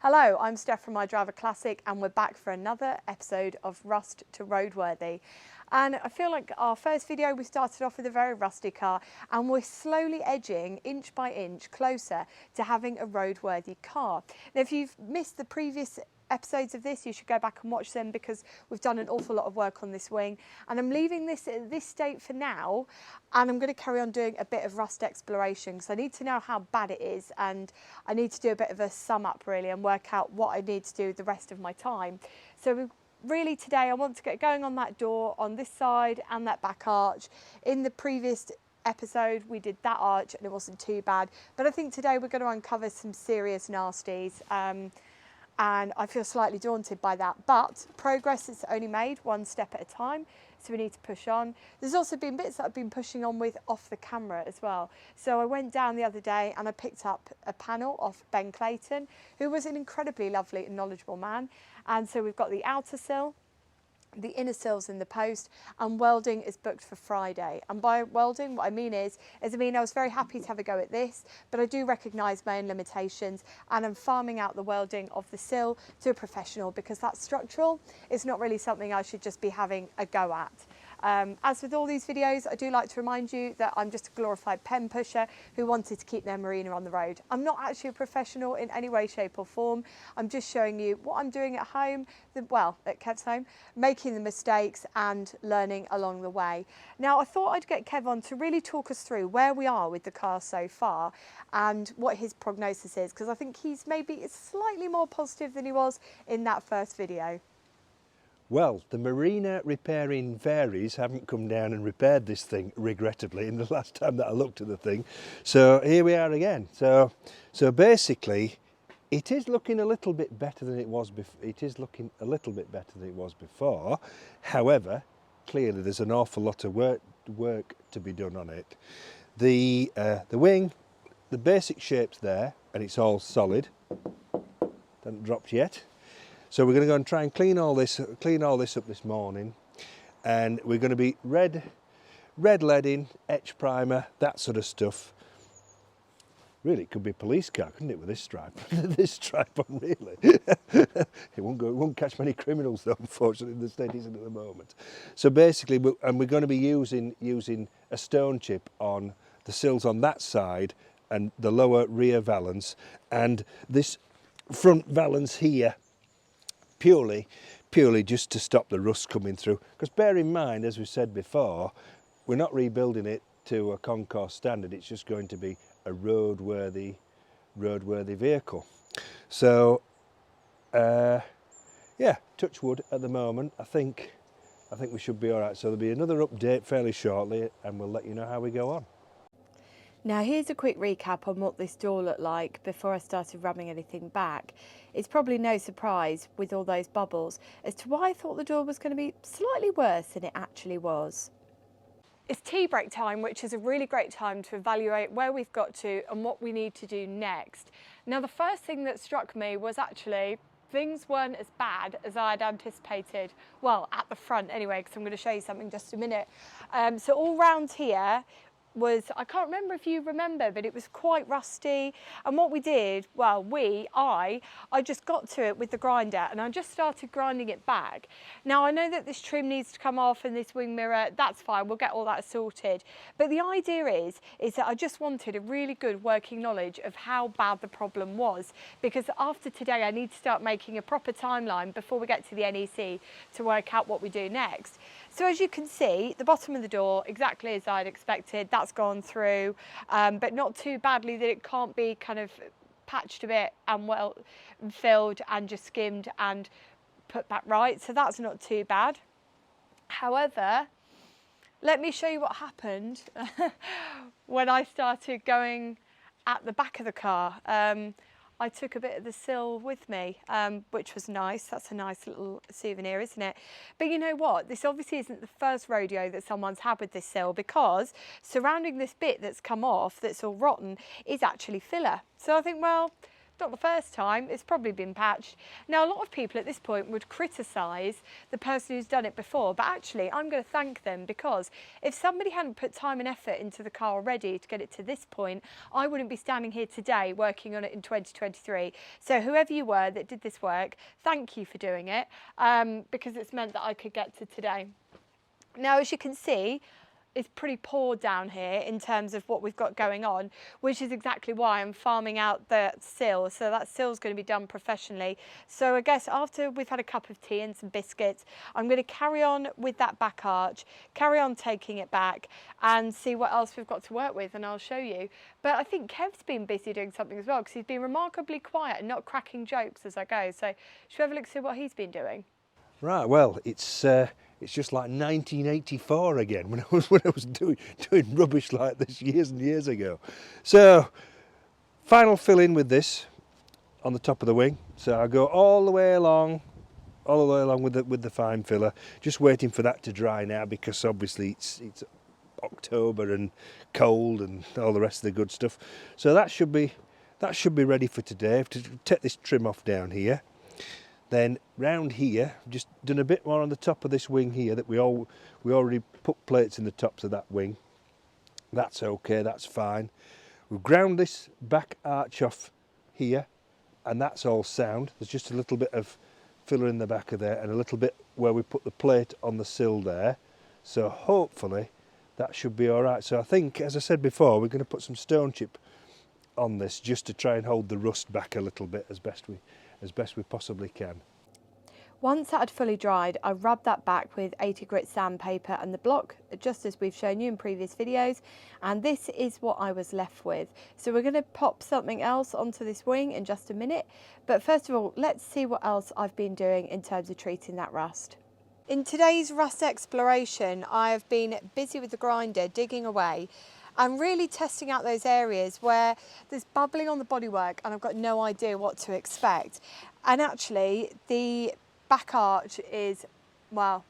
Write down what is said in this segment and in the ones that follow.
Hello, I'm Steph from IDRIVEACLASSIC and we're back for another episode of Rust to Roadworthy. And I feel like our first video we started off with a very rusty car and we're slowly edging inch by inch closer to having a roadworthy car. Now if you've missed the previous episodes of this, you should go back and watch them because we've done an awful lot of work on this wing, and I'm leaving this at this state for now, and I'm going to carry on doing a bit of rust exploration because I need to know how bad it is, and I need to do a bit of a sum up really and work out what I need to do the rest of my time. So really today I want to get going on that door on this side and that back arch. In the previous episode we did that arch and it wasn't too bad, but I think today we're going to uncover some serious nasties. And I feel slightly daunted by that, but progress is only made one step at a time, so we need to push on. There's also been bits that I've been pushing on with off the camera as well. So I went down the other day and I picked up a panel off Ben Clayton, who was an incredibly lovely and knowledgeable man. And so we've got the outer sill, the inner sills in the post, and welding is booked for Friday. And by welding, what I mean is I was very happy to have a go at this, but I do recognise my own limitations, and I'm farming out the welding of the sill to a professional because that's structural. It's not really something I should just be having a go at. As with all these videos, I do like to remind you that I'm just a glorified pen pusher who wanted to keep their marina on the road. I'm not actually a professional in any way, shape or form. I'm just showing you what I'm doing at home, at Kev's home, making the mistakes and learning along the way. Now, I thought I'd get Kev on to really talk us through where we are with the car so far and what his prognosis is, because I think he's maybe slightly more positive than he was in that first video. Well, the marina repairing varies haven't come down and repaired this thing, regrettably, in the last time that I looked at the thing. So here we are again. So basically, it is looking a little bit better than it was before. It is looking a little bit better than it was before. However, clearly there's an awful lot of work to be done on it. The wing, the basic shape's there, and it's all solid. Hasn't dropped yet. So we're going to go and try and clean all this up this morning, and we're going to be red leading, etch primer, that sort of stuff. Really, it could be a police car, couldn't it, with this stripe? This stripe on, really. It won't catch many criminals though, unfortunately, in the state it's in at the moment. So basically, we're going to be using a stone chip on the sills on that side and the lower rear valance, and this front valance here, purely just to stop the rust coming through. Because bear in mind, as we said before, we're not rebuilding it to a concourse standard. It's just going to be a roadworthy vehicle. So yeah, touch wood at the moment. I think we should be all right. So there'll be another update fairly shortly, and we'll let you know how we go on. Now here's a quick recap on what this door looked like before I started rubbing anything back. It's probably no surprise with all those bubbles as to why I thought the door was going to be slightly worse than it actually was. It's tea break time, which is a really great time to evaluate where we've got to and what we need to do next. Now the first thing that struck me was actually things weren't as bad as I had anticipated. Well, at the front anyway, because I'm going to show you something in just a minute. So all round here was, I can't remember if you remember, but it was quite rusty. And what we did, well, I just got to it with the grinder and I just started grinding it back. Now I know that this trim needs to come off and this wing mirror, that's fine, we'll get all that sorted. But the idea is that I just wanted a really good working knowledge of how bad the problem was, because after today I need to start making a proper timeline before we get to the NEC to work out what we do next. So as you can see, the bottom of the door, exactly as I'd expected, that's gone through, but not too badly that it can't be kind of patched a bit and well filled and just skimmed and put back right. So that's not too bad. However, let me show you what happened when I started going at the back of the car. I took a bit of the sill with me, which was nice. That's a nice little souvenir, isn't it? But you know what? This obviously isn't the first rodeo that someone's had with this sill, because surrounding this bit that's come off, that's all rotten, is actually filler. So I think, well, not the first time, it's probably been patched. Now, a lot of people at this point would criticise the person who's done it before, but actually I'm going to thank them, because if somebody hadn't put time and effort into the car already to get it to this point, I wouldn't be standing here today working on it in 2023. So whoever you were that did this work, thank you for doing it, because it's meant that I could get to today. Now, as you can see, it's pretty poor down here in terms of what we've got going on, which is exactly why I'm farming out the sill. So that sill's going to be done professionally. So I guess after we've had a cup of tea and some biscuits, I'm going to carry on with that back arch, carry on taking it back and see what else we've got to work with, and I'll show you. But I think Kev's been busy doing something as well, because he's been remarkably quiet and not cracking jokes as I go. So should we have a look, see what he's been doing? Right, well, it's just like 1984 again, when I was doing rubbish like this years and years ago. So, final fill in with this on the top of the wing. So I go all the way along with the fine filler, just waiting for that to dry now, because obviously it's October and cold and all the rest of the good stuff. So that should be ready for today. To take this trim off down here. Then round here, just done a bit more on the top of this wing here, that we already put plates in the tops of that wing. That's okay, that's fine. We've ground this back arch off here, and that's all sound. There's just a little bit of filler in the back of there, and a little bit where we put the plate on the sill there. So hopefully that should be all right. So I think, as I said before, we're going to put some stone chip on this just to try and hold the rust back a little bit as best we possibly can. Once that had fully dried, I rubbed that back with 80 grit sandpaper and the block, just as we've shown you in previous videos, and this is what I was left with. So we're going to pop something else onto this wing in just a minute, but first of all, let's see what else I've been doing in terms of treating that rust. In today's rust exploration, I have been busy with the grinder, digging away, I'm really testing out those areas where there's bubbling on the bodywork and I've got no idea what to expect. And actually the back arch is, well,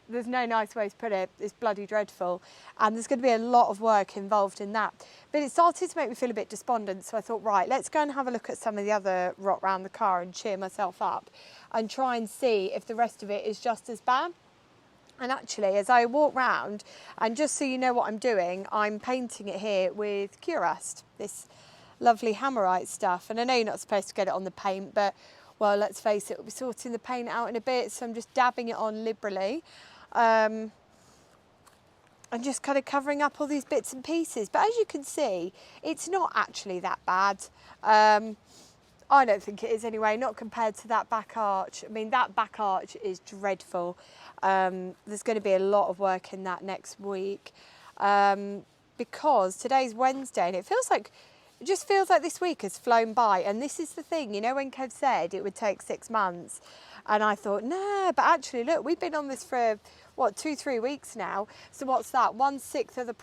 there's no nice way to put it, it's bloody dreadful. And there's going to be a lot of work involved in that. But it started to make me feel a bit despondent, so I thought, right, let's go and have a look at some of the other rot around the car and cheer myself up and try and see if the rest of it is just as bad. And actually, as I walk round, and just so you know what I'm doing, I'm painting it here with Curust, this lovely hammerite stuff. And I know you're not supposed to get it on the paint, but, well, let's face it, we'll be sorting the paint out in a bit, so I'm just dabbing it on liberally. And just kind of covering up all these bits and pieces. But as you can see, it's not actually that bad. I don't think it is anyway, not compared to that back arch. I mean, that back arch is dreadful. There's going to be a lot of work in that next week because today's Wednesday and it just feels like this week has flown by. And this is the thing, you know, when Kev said it would take 6 months and I thought, nah, but actually look, we've been on this for what, 2-3 weeks now. So what's that? 1/6 of the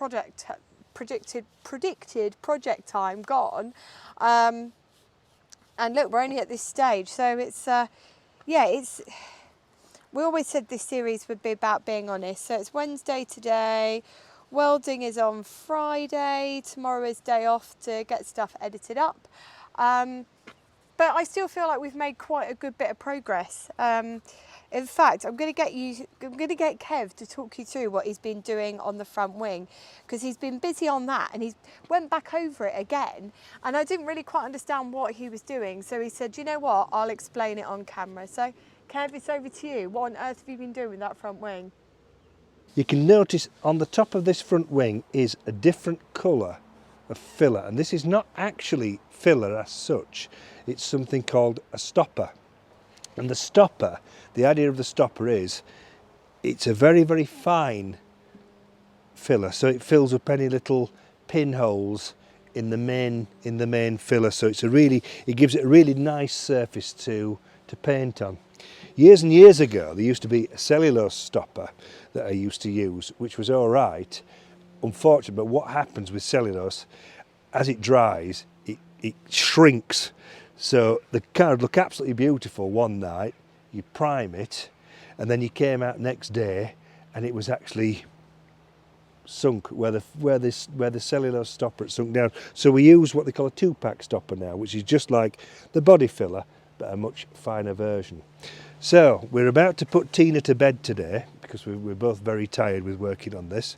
predicted project time gone. And look, we're only at this stage. So it's, we always said this series would be about being honest. So it's Wednesday today, welding is on Friday, tomorrow is day off to get stuff edited up. But I still feel like we've made quite a good bit of progress. In fact, I'm going to get Kev to talk you through what he's been doing on the front wing, because he's been busy on that and he's went back over it again and I didn't really quite understand what he was doing. So he said, you know what, I'll explain it on camera. So Kev, it's over to you. What on earth have you been doing with that front wing? You can notice on the top of this front wing is a different colour of filler, and this is not actually filler as such, it's something called a stopper. And the stopper, the idea of the stopper is it's a very, very fine filler, so it fills up any little pinholes in the main filler, so it gives it a really nice surface to paint on. Years and years ago there used to be a cellulose stopper that I used to use, which was all right, unfortunately, but what happens with cellulose, as it dries, it shrinks. So the car would look absolutely beautiful one night, you prime it, and then you came out next day and it was actually sunk, where the cellulose stopper had sunk down. So we use what they call a 2-pack stopper now, which is just like the body filler, but a much finer version. So we're about to put Tina to bed today, because we're both very tired with working on this,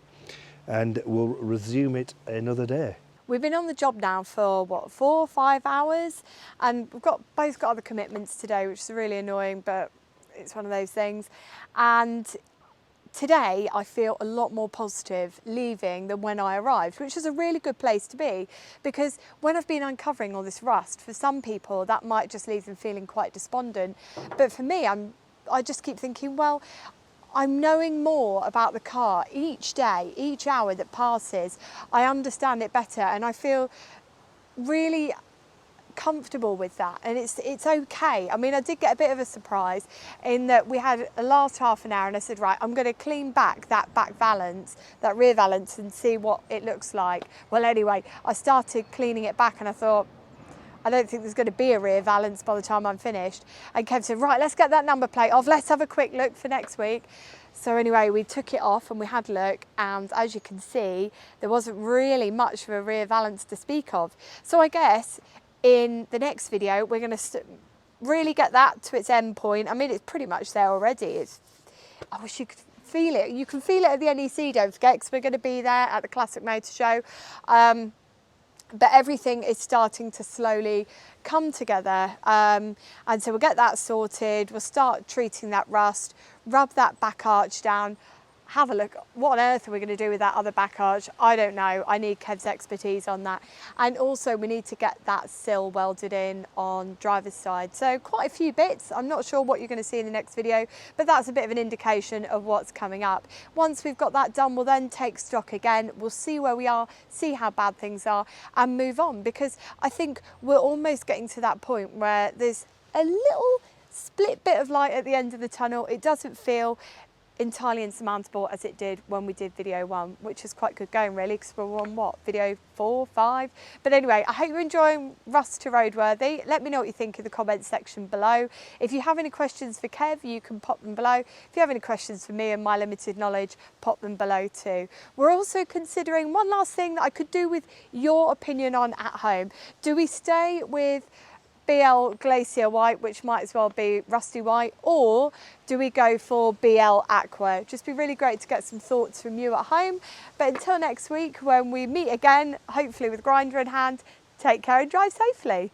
and we'll resume it another day. We've been on the job now for what, 4 or 5 hours, and we've both got other commitments today, which is really annoying, but it's one of those things. And today I feel a lot more positive leaving than when I arrived, which is a really good place to be, because when I've been uncovering all this rust, for some people that might just leave them feeling quite despondent, but for me I just keep thinking, well, I'm knowing more about the car each day, each hour that passes. I understand it better, and I feel really comfortable with that, and it's okay. I mean, I did get a bit of a surprise in that we had a last half an hour and I said, right, I'm going to clean back that back valance, that rear valance, and see what it looks like. Well, anyway, I started cleaning it back and I thought, I don't think there's going to be a rear valance by the time I'm finished. And Kev said, right, let's get that number plate off. Let's have a quick look for next week. So anyway, we took it off and we had a look. And as you can see, there wasn't really much of a rear valance to speak of. So I guess in the next video, we're going to really get that to its end point. I mean, it's pretty much there already. I wish you could feel it. You can feel it at the NEC, don't forget, because we're going to be there at the Classic Motor Show. But everything is starting to slowly come together, and so we'll get that sorted. We'll start treating that rust, rub that back arch down, have a look. What on earth are we going to do with that other back arch? I don't know. I need Kev's expertise on that. And also we need to get that sill welded in on driver's side. So quite a few bits. I'm not sure what you're going to see in the next video, but that's a bit of an indication of what's coming up. Once we've got that done, we'll then take stock again. We'll see where we are, see how bad things are, and move on, because I think we're almost getting to that point where there's a little split bit of light at the end of the tunnel. It doesn't feel entirely insurmountable as it did when we did video 1, which is quite good going really, because we're on what, video 4, 5? But anyway, I hope you're enjoying Rust to Roadworthy. Let me know what you think in the comments section below. If you have any questions for Kev, you can pop them below. If you have any questions for me and my limited knowledge, pop them below too. We're also considering one last thing that I could do with your opinion on at home. Do we stay with BL Glacier White, which might as well be Rusty White, or do we go for BL Aqua? It'd just be really great to get some thoughts from you at home. But until next week, when we meet again, hopefully with grinder in hand, take care and drive safely.